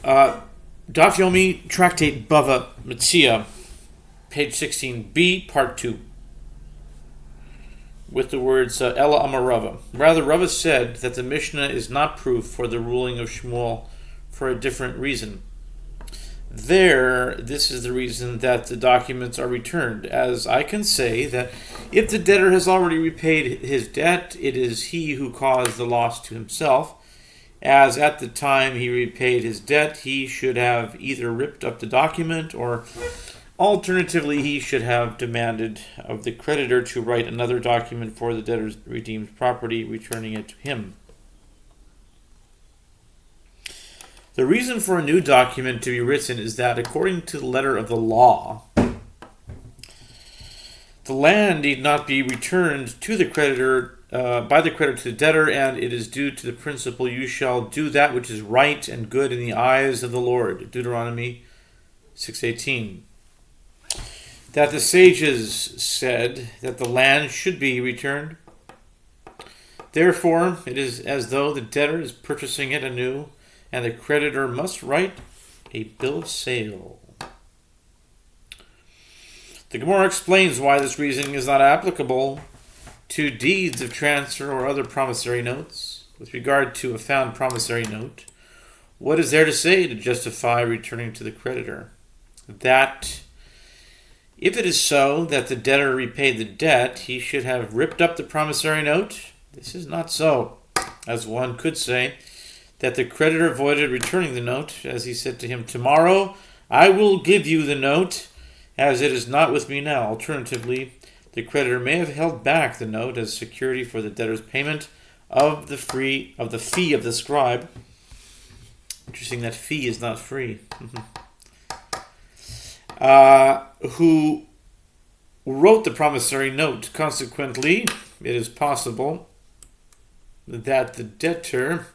Uh, Daf Yomi, Tractate Bava, Metzia, page 16b, part 2, with the words Ella Amar Rava. Rather, Rava said that the Mishnah is not proof for the ruling of Shmuel for a different reason. This is the reason that the documents are returned, as I can say that if the debtor has already repaid his debt, it is he who caused the loss to himself, as at the time he repaid his debt, he should have either ripped up the document, or alternatively he should have demanded of the creditor to write another document for the debtor's redeemed property, returning it to him. The reason for a new document to be written is that, according to the letter of the law, the land need not be returned to the creditor by the creditor to the debtor, and it is due to the principle, "You shall do that which is right and good in the eyes of the Lord," Deuteronomy 6:18. That the sages said that the land should be returned. Therefore, it is as though the debtor is purchasing it anew, and the creditor must write a bill of sale. The Gemara explains why this reasoning is not applicable to deeds of transfer or other promissory notes. With regard to a found promissory note, what is there to say to justify returning to the creditor? That if it is so that the debtor repaid the debt, he should have ripped up the promissory note. This is not so, as one could say that the creditor avoided returning the note, as he said to him, "Tomorrow I will give you the note, as it is not with me now." Alternatively, the creditor may have held back the note as security for the debtor's payment of the fee of the scribe. Interesting that fee is not free. Who wrote the promissory note. Consequently, it is possible that the debtor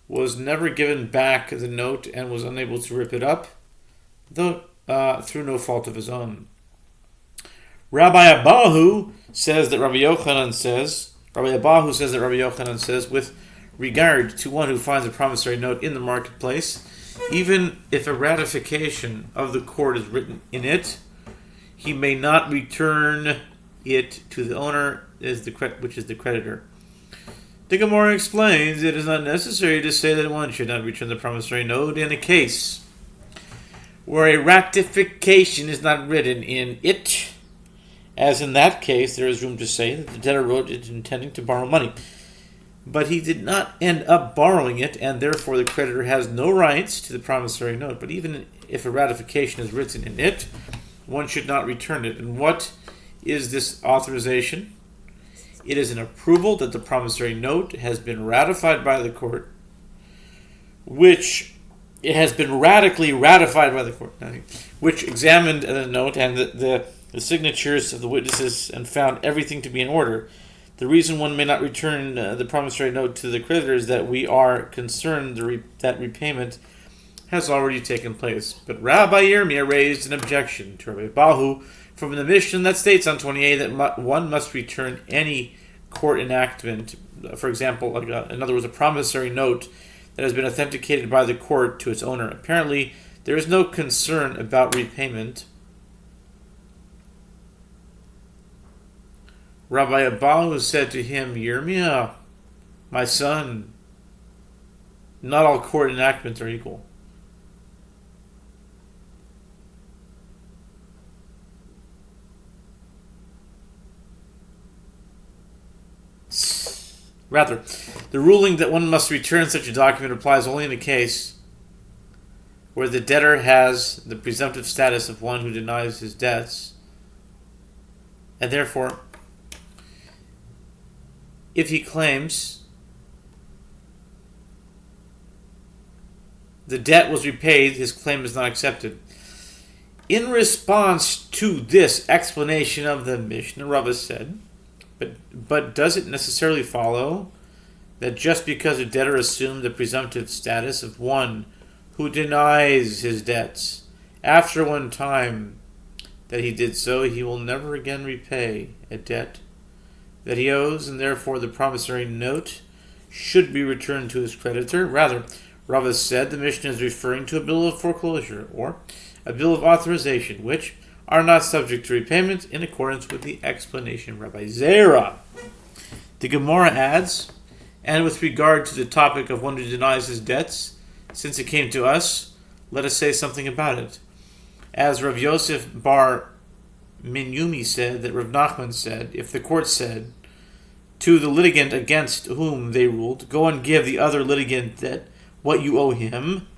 was never given back the note and was unable to rip it up, though through no fault of his own. Rabbi Abahu says that Rabbi Yochanan says, with regard to one who finds a promissory note in the marketplace, even if a ratification of the court is written in it, he may not return it to the owner, which is the creditor. The Gemara explains it is not necessary to say that one should not return the promissory note in a case where a ratification is not written in it, as in that case there is room to say that the debtor wrote it intending to borrow money, but he did not end up borrowing it, and therefore the creditor has no rights to the promissory note. But even if a ratification is written in it, one should not return it. And what is this authorization? It is an approval that the promissory note has been ratified by the court, which it has been radically ratified by the court, which examined the note and the signatures of the witnesses and found everything to be in order. The reason one may not return the promissory note to the creditor is that we are concerned that repayment has already taken place. But Rabbi Yirmiyah raised an objection to Rabbi Bahu from the Mishnah that states on 28 that one must return any court enactment, for example, in other words, a promissory note that has been authenticated by the court to its owner. Apparently, there is no concern about repayment. Rabbi Abahu said to him, "Yirmiyah, my son, not all court enactments are equal." Rather, the ruling that one must return such a document applies only in a case where the debtor has the presumptive status of one who denies his debts, and therefore, if he claims the debt was repaid, his claim is not accepted. In response to this explanation of the Mishnah, Rava said, But does it necessarily follow that just because a debtor assumed the presumptive status of one who denies his debts, after one time that he did so, he will never again repay a debt that he owes, and therefore the promissory note should be returned to his creditor? Rather, Rava said the Mishnah is referring to a bill of foreclosure or a bill of authorization, which are not subject to repayment in accordance with the explanation of Rabbi Zera. The Gemara adds, and with regard to the topic of one who denies his debts, since it came to us, let us say something about it. As Rav Yosef bar Minyumi said, that Rav Nachman said, if the court said to the litigant against whom they ruled, go and give the other litigant that what you owe him,